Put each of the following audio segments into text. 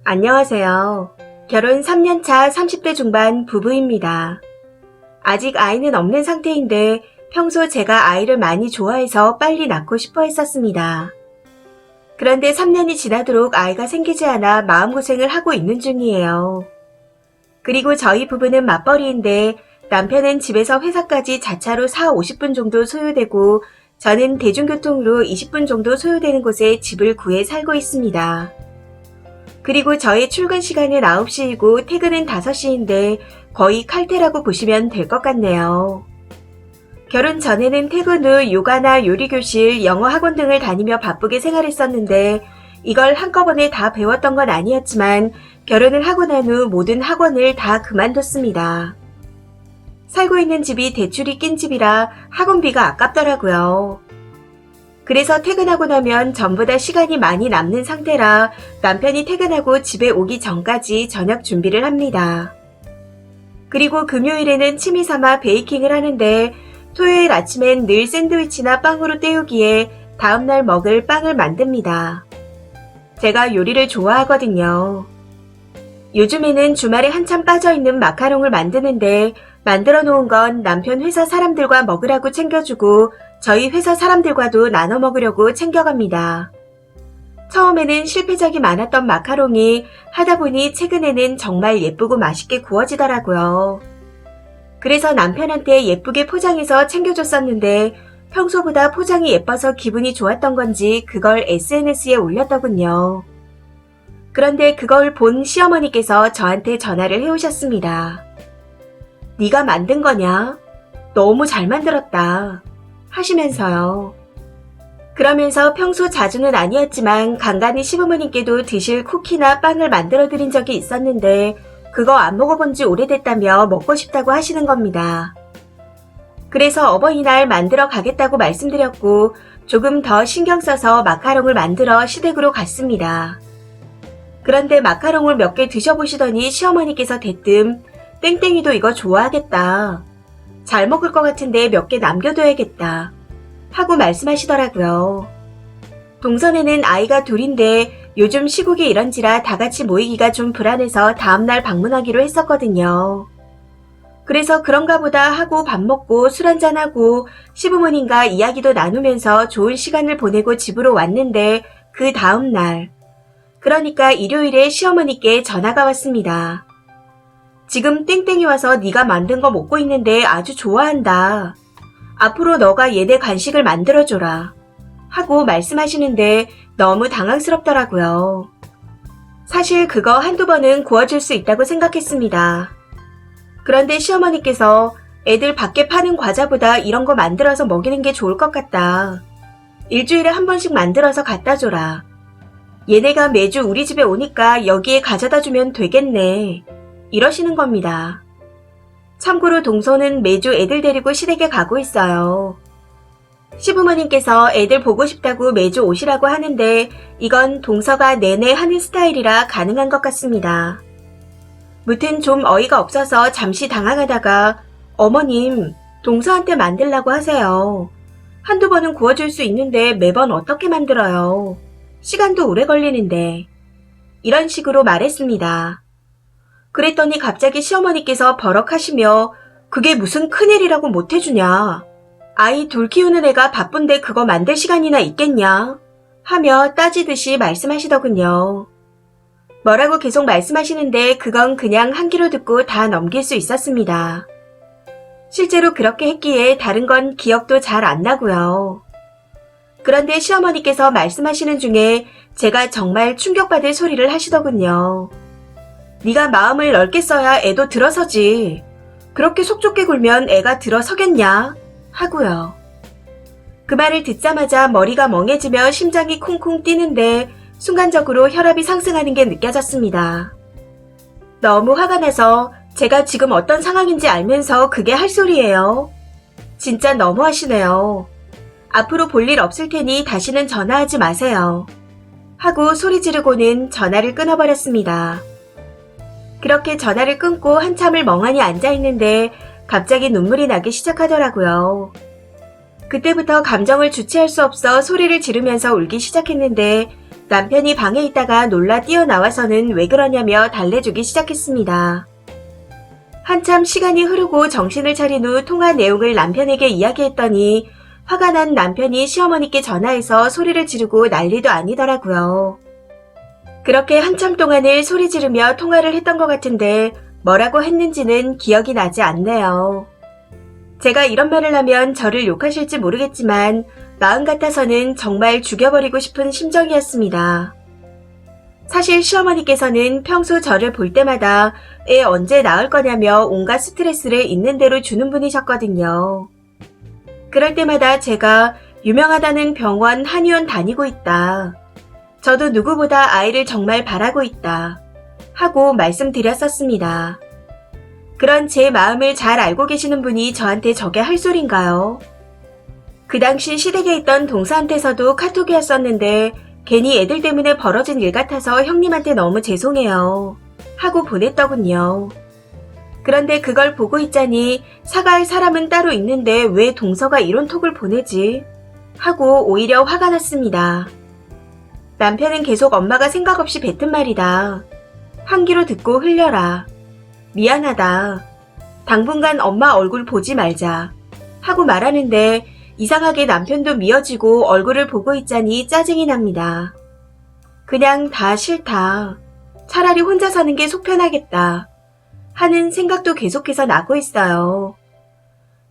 안녕하세요. 결혼 3년차 30대 중반 부부입니다. 아직 아이는 없는 상태인데 평소 제가 아이를 많이 좋아해서 빨리 낳고 싶어 했었습니다. 그런데 3년이 지나도록 아이가 생기지 않아 마음고생을 하고 있는 중이에요. 그리고 저희 부부는 맞벌이인데 남편은 집에서 회사까지 자차로 4, 50분 정도 소요되고 저는 대중교통으로 20분 정도 소요되는 곳에 집을 구해 살고 있습니다. 그리고 저의 출근 시간은 9시이고 퇴근은 5시인데 거의 칼퇴라고 보시면 될 것 같네요. 결혼 전에는 퇴근 후 요가나 요리교실, 영어 학원 등을 다니며 바쁘게 생활했었는데 이걸 한꺼번에 다 배웠던 건 아니었지만 결혼을 하고 난 후 모든 학원을 다 그만뒀습니다. 살고 있는 집이 대출이 낀 집이라 학원비가 아깝더라고요. 그래서 퇴근하고 나면 전부 다 시간이 많이 남는 상태라 남편이 퇴근하고 집에 오기 전까지 저녁 준비를 합니다. 그리고 금요일에는 취미 삼아 베이킹을 하는데 토요일 아침엔 늘 샌드위치나 빵으로 때우기에 다음날 먹을 빵을 만듭니다. 제가 요리를 좋아하거든요. 요즘에는 주말에 한참 빠져있는 마카롱을 만드는데 만들어 놓은 건 남편 회사 사람들과 먹으라고 챙겨주고 저희 회사 사람들과도 나눠 먹으려고 챙겨갑니다. 처음에는 실패작이 많았던 마카롱이 하다 보니 최근에는 정말 예쁘고 맛있게 구워지더라고요. 그래서 남편한테 예쁘게 포장해서 챙겨줬었는데 평소보다 포장이 예뻐서 기분이 좋았던 건지 그걸 SNS에 올렸더군요. 그런데 그걸 본 시어머니께서 저한테 전화를 해오셨습니다. 네가 만든 거냐? 너무 잘 만들었다. 하시면서요. 그러면서 평소 자주는 아니었지만 간간히 시부모님께도 드실 쿠키나 빵을 만들어 드린 적이 있었는데 그거 안 먹어본 지 오래됐다며 먹고 싶다고 하시는 겁니다. 그래서 어버이날 만들어 가겠다고 말씀드렸고 조금 더 신경 써서 마카롱을 만들어 시댁으로 갔습니다. 그런데 마카롱을 몇 개 드셔보시더니 시어머니께서 대뜸 땡땡이도 이거 좋아하겠다. 잘 먹을 것 같은데 몇 개 남겨둬야겠다. 하고 말씀하시더라고요. 동선에는 아이가 둘인데 요즘 시국이 이런지라 다 같이 모이기가 좀 불안해서 다음날 방문하기로 했었거든요. 그래서 그런가 보다 하고 밥 먹고 술 한잔하고 시부모님과 이야기도 나누면서 좋은 시간을 보내고 집으로 왔는데 그 다음날 그러니까 일요일에 시어머니께 전화가 왔습니다. 지금 땡땡이 와서 네가 만든 거 먹고 있는데 아주 좋아한다. 앞으로 너가 얘네 간식을 만들어줘라. 하고 말씀하시는데 너무 당황스럽더라고요. 사실 그거 한두 번은 구워줄 수 있다고 생각했습니다. 그런데 시어머니께서 애들 밖에 파는 과자보다 이런 거 만들어서 먹이는 게 좋을 것 같다. 일주일에 한 번씩 만들어서 갖다 줘라. 얘네가 매주 우리 집에 오니까 여기에 가져다 주면 되겠네. 이러시는 겁니다. 참고로 동서는 매주 애들 데리고 시댁에 가고 있어요. 시부모님께서 애들 보고 싶다고 매주 오시라고 하는데 이건 동서가 내내 하는 스타일이라 가능한 것 같습니다. 무튼 좀 어이가 없어서 잠시 당황하다가 어머님, 동서한테 만들라고 하세요. 한두 번은 구워줄 수 있는데 매번 어떻게 만들어요? 시간도 오래 걸리는데. 이런 식으로 말했습니다. 그랬더니 갑자기 시어머니께서 버럭하시며 그게 무슨 큰일이라고 못해주냐. 아이 둘 키우는 애가 바쁜데 그거 만들 시간이나 있겠냐. 하며 따지듯이 말씀하시더군요. 뭐라고 계속 말씀하시는데 그건 그냥 한 귀로 듣고 다 넘길 수 있었습니다. 실제로 그렇게 했기에 다른 건 기억도 잘 안 나고요. 그런데 시어머니께서 말씀하시는 중에 제가 정말 충격받을 소리를 하시더군요. 네가 마음을 넓게 써야 애도 들어서지. 그렇게 속 좁게 굴면 애가 들어서겠냐? 하고요. 그 말을 듣자마자 머리가 멍해지며 심장이 쿵쿵 뛰는데 순간적으로 혈압이 상승하는 게 느껴졌습니다. 너무 화가 나서 제가 지금 어떤 상황인지 알면서 그게 할 소리예요. 진짜 너무하시네요. 앞으로 볼 일 없을 테니 다시는 전화하지 마세요. 하고 소리 지르고는 전화를 끊어버렸습니다. 그렇게 전화를 끊고 한참을 멍하니 앉아있는데 갑자기 눈물이 나기 시작하더라고요. 그때부터 감정을 주체할 수 없어 소리를 지르면서 울기 시작했는데 남편이 방에 있다가 놀라 뛰어나와서는 왜 그러냐며 달래주기 시작했습니다. 한참 시간이 흐르고 정신을 차린 후 통화 내용을 남편에게 이야기했더니 화가 난 남편이 시어머니께 전화해서 소리를 지르고 난리도 아니더라고요. 그렇게 한참 동안을 소리 지르며 통화를 했던 것 같은데 뭐라고 했는지는 기억이 나지 않네요. 제가 이런 말을 하면 저를 욕하실지 모르겠지만 마음 같아서는 정말 죽여버리고 싶은 심정이었습니다. 사실 시어머니께서는 평소 저를 볼 때마다 애 언제 낳을 거냐며 온갖 스트레스를 있는 대로 주는 분이셨거든요. 그럴 때마다 제가 유명하다는 병원 한의원 다니고 있다. 저도 누구보다 아이를 정말 바라고 있다. 하고 말씀드렸었습니다. 그런 제 마음을 잘 알고 계시는 분이 저한테 저게 할 소린가요? 그 당시 시댁에 있던 동사한테서도 카톡이 왔었는데 괜히 애들 때문에 벌어진 일 같아서 형님한테 너무 죄송해요. 하고 보냈더군요. 그런데 그걸 보고 있자니 사과할 사람은 따로 있는데 왜 동서가 이런 톡을 보내지? 하고 오히려 화가 났습니다. 남편은 계속 엄마가 생각 없이 뱉은 말이다. 한 귀로 듣고 흘려라. 미안하다. 당분간 엄마 얼굴 보지 말자. 하고 말하는데 이상하게 남편도 미어지고 얼굴을 보고 있자니 짜증이 납니다. 그냥 다 싫다. 차라리 혼자 사는 게 속 편하겠다. 하는 생각도 계속해서 나고 있어요.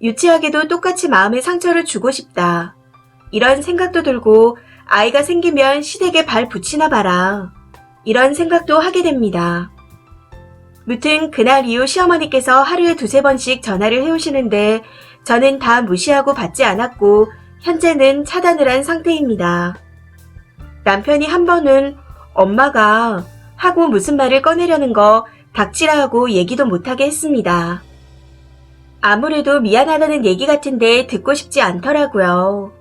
유치하게도 똑같이 마음에 상처를 주고 싶다. 이런 생각도 들고 아이가 생기면 시댁에 발 붙이나 봐라. 이런 생각도 하게 됩니다. 무튼 그날 이후 시어머니께서 하루에 2-3번씩 전화를 해오시는데 저는 다 무시하고 받지 않았고 현재는 차단을 한 상태입니다. 남편이 한 번은 엄마가 하고 무슨 말을 꺼내려는 거 닥치라 하고 얘기도 못하게 했습니다. 아무래도 미안하다는 얘기 같은데 듣고 싶지 않더라고요.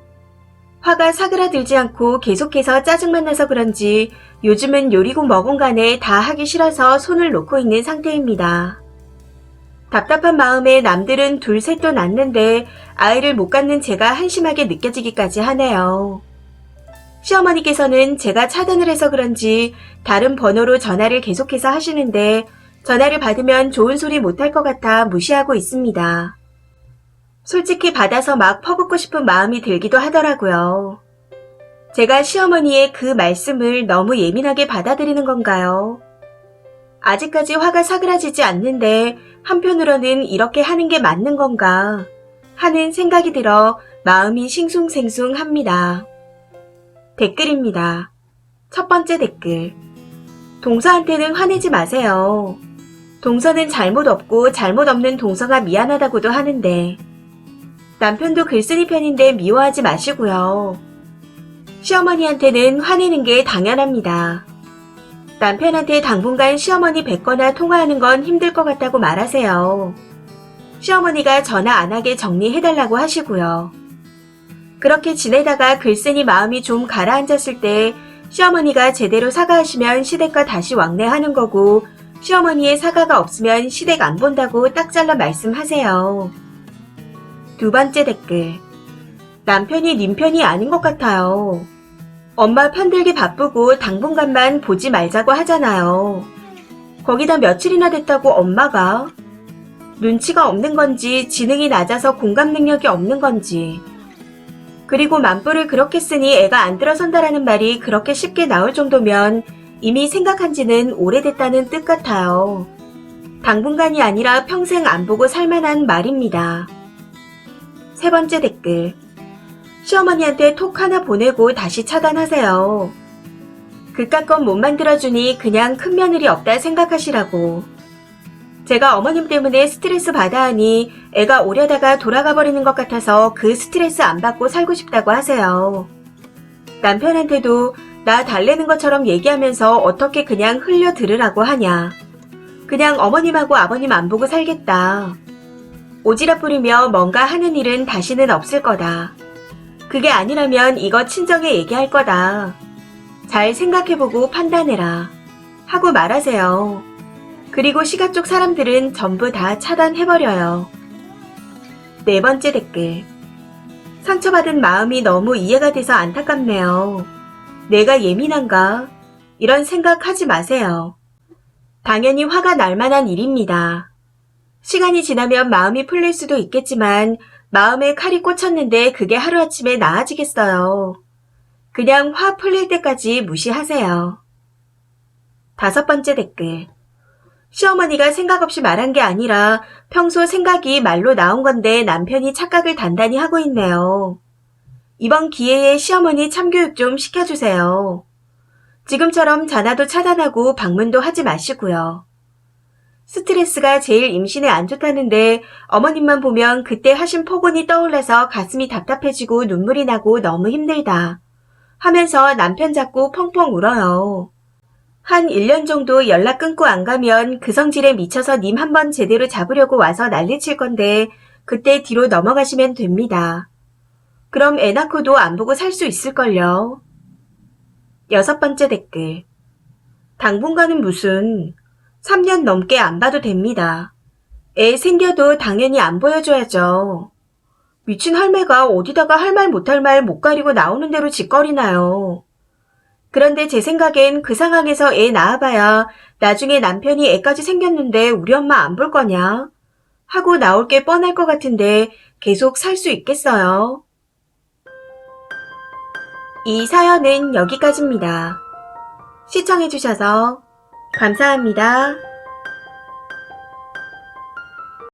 화가 사그라들지 않고 계속해서 짜증만 나서 그런지 요즘은 요리고 뭐건 간에 다 하기 싫어서 손을 놓고 있는 상태입니다. 답답한 마음에 남들은 2-3도 낳는데 아이를 못 갖는 제가 한심하게 느껴지기까지 하네요. 시어머니께서는 제가 차단을 해서 그런지 다른 번호로 전화를 계속해서 하시는데 전화를 받으면 좋은 소리 못할 것 같아 무시하고 있습니다. 솔직히 받아서 막 퍼붓고 싶은 마음이 들기도 하더라고요. 제가 시어머니의 그 말씀을 너무 예민하게 받아들이는 건가요? 아직까지 화가 사그라지지 않는데 한편으로는 이렇게 하는 게 맞는 건가 하는 생각이 들어 마음이 싱숭생숭합니다. 댓글입니다. 첫 번째 댓글. 동서한테는 화내지 마세요. 동서는 잘못 없고 잘못 없는 동서가 미안하다고도 하는데 남편도 글쓴이 편인데 미워하지 마시고요. 시어머니한테는 화내는 게 당연합니다. 남편한테 당분간 시어머니 뵙거나 통화하는 건 힘들 것 같다고 말하세요. 시어머니가 전화 안 하게 정리해달라고 하시고요. 그렇게 지내다가 글쓴이 마음이 좀 가라앉았을 때 시어머니가 제대로 사과하시면 시댁과 다시 왕래하는 거고 시어머니의 사과가 없으면 시댁 안 본다고 딱 잘라 말씀하세요. 두 번째 댓글. 남편이 님 편이 아닌 것 같아요. 엄마 편들기 바쁘고 당분간만 보지 말자고 하잖아요. 거기다 며칠이나 됐다고 엄마가 눈치가 없는 건지 지능이 낮아서 공감 능력이 없는 건지 그리고 만불을 그렇게 쓰니 애가 안 들어선다라는 말이 그렇게 쉽게 나올 정도면 이미 생각한 지는 오래됐다는 뜻 같아요. 당분간이 아니라 평생 안 보고 살만한 말입니다. 세 번째 댓글. 시어머니한테 톡 하나 보내고 다시 차단하세요. 그깟 건 못 만들어주니 그냥 큰 며느리 없다 생각하시라고. 제가 어머님 때문에 스트레스 받아 하니 애가 오려다가 돌아가 버리는 것 같아서 그 스트레스 안 받고 살고 싶다고 하세요. 남편한테도 나 달래는 것처럼 얘기하면서 어떻게 그냥 흘려 들으라고 하냐. 그냥 어머님하고 아버님 안 보고 살겠다. 오지랖 부리며 뭔가 하는 일은 다시는 없을 거다. 그게 아니라면 이거 친정에 얘기할 거다. 잘 생각해보고 판단해라. 하고 말하세요. 그리고 시가 쪽 사람들은 전부 다 차단해버려요. 네 번째 댓글. 상처받은 마음이 너무 이해가 돼서 안타깝네요. 내가 예민한가? 이런 생각하지 마세요. 당연히 화가 날 만한 일입니다. 시간이 지나면 마음이 풀릴 수도 있겠지만 마음에 칼이 꽂혔는데 그게 하루아침에 나아지겠어요. 그냥 화 풀릴 때까지 무시하세요. 5번째 댓글. 시어머니가 생각 없이 말한 게 아니라 평소 생각이 말로 나온 건데 남편이 착각을 단단히 하고 있네요. 이번 기회에 시어머니 참교육 좀 시켜주세요. 지금처럼 전화도 차단하고 방문도 하지 마시고요. 스트레스가 제일 임신에 안 좋다는데 어머님만 보면 그때 하신 폭언이 떠올라서 가슴이 답답해지고 눈물이 나고 너무 힘들다 하면서 남편 잡고 펑펑 울어요. 한 1년 정도 연락 끊고 안 가면 그 성질에 미쳐서 님 한번 제대로 잡으려고 와서 난리칠 건데 그때 뒤로 넘어가시면 됩니다. 그럼 애 낳고도 안 보고 살 수 있을걸요. 6번째 댓글. 당분간은 무슨 3년 넘게 안 봐도 됩니다. 애 생겨도 당연히 안 보여줘야죠. 미친 할매가 어디다가 할 말 못할 말 못 가리고 나오는 대로 짓거리나요. 그런데 제 생각엔 그 상황에서 애 낳아봐야 나중에 남편이 애까지 생겼는데 우리 엄마 안 볼 거냐? 하고 나올 게 뻔할 것 같은데 계속 살 수 있겠어요? 이 사연은 여기까지입니다. 시청해주셔서 감사합니다.